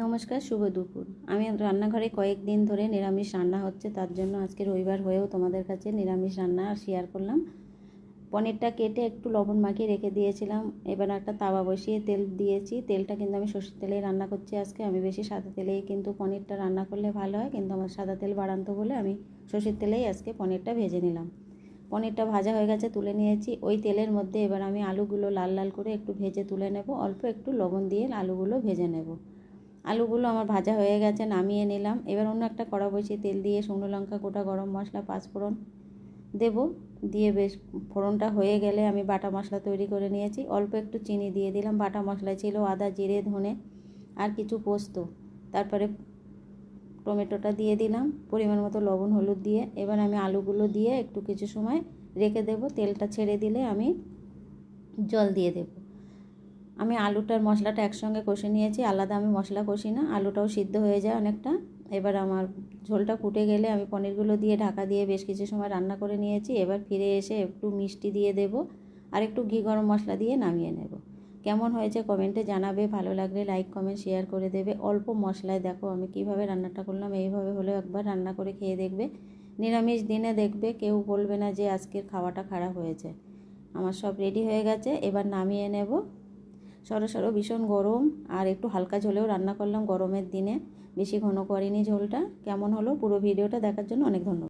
নমস্কার, শুভ দুপুর। আমি রান্নাঘরে কয়েকদিন ধরে নিরামিষ রান্না হচ্ছে, তার জন্য আজকে রবিবার হয়েও তোমাদের কাছে নিরামিষ রান্না শেয়ার করলাম। পনিরটা কেটে একটু লবণ মাখিয়ে রেখে দিয়েছিলাম। এবার একটা তাওয়া বসিয়ে তেল দিয়েছি। তেলটা কিন্তু আমি সরষের তেলেই রান্না করছি আজকে। আমি বেশি সাদা তেলেই কিন্তু পনিরটা রান্না করলে ভালো হয়, কিন্তু আমার সাদা তেল বাড়ান্ত বলে আমি সরষের তেলেই আজকে পনিরটা ভেজে নিলাম। পনিরটা ভাজা হয়ে গেছে, তুলে নিয়েছি। ওই তেলের মধ্যে এবার আমি আলুগুলো লাল লাল করে একটু ভেজে তুলে নেব। অল্প একটু লবণ দিয়ে আলুগুলো ভেজে নেব। আলুগুলো আমার ভাজা হয়ে গেছে, নামিয়ে নিলাম। এবার অন্য একটা কড়া বসিয়ে তেল দিয়ে শুকনো লঙ্কা, গোটা গরম মশলা, পাঁচফোড়ন দেব। দিয়ে বেশ ফোড়নটা হয়ে গেলে আমি বাটা মশলা তৈরি করে নিয়েছি। অল্প একটু চিনি দিয়ে দিলাম। বাটা মশলা ছিল আদা, জিরে, ধনে আর কিছু পোস্ত। তারপরে টমেটোটা দিয়ে দিলাম, পরিমাণ মতো লবণ, হলুদ দিয়ে। এবার আমি আলুগুলো দিয়ে একটু কিছু সময় রেখে দেব। তেলটা ছেড়ে দিলে আমি জল দিয়ে দেব। আমি আলুটার মশলাটা একসঙ্গে কষে নিয়েছি, আলাদা আমি মশলা কষি না। আলুটাও সিদ্ধ হয়ে যায় অনেকটা। এবার আমার ঝোলটা ফুটে গেলে আমি পনিরগুলো দিয়ে ঢাকা দিয়ে বেশ কিছু সময় রান্না করে নিয়েছি। এবার ফিরে এসে একটু মিষ্টি দিয়ে দেব আর একটু ঘি গরম মশলা দিয়ে নামিয়ে নেব। কেমন হয়েছে কমেন্টে জানাবে। ভালো লাগলে লাইক, কমেন্ট, শেয়ার করে দেবে। অল্প মশলায় দেখো আমি কিভাবে রান্নাটা করলাম। এইভাবে হলেও একবার রান্না করে খেয়ে দেখবে। নিরামিষ দিনে দেখবে কেউ বলবে না যে আজকের খাওয়াটা খারাপ হয়েছে। আমার সব রেডি হয়ে গেছে, এবার নামিয়ে নেব। সরো ভীষণ গরম, আর একটু হালকা ঝোলেও রান্না করলাম গরমের দিনে, বেশি ঘন করিনি ঝোলটা। কেমন হলো পুরো ভিডিওটা দেখার জন্য অনেক ধন্যবাদ।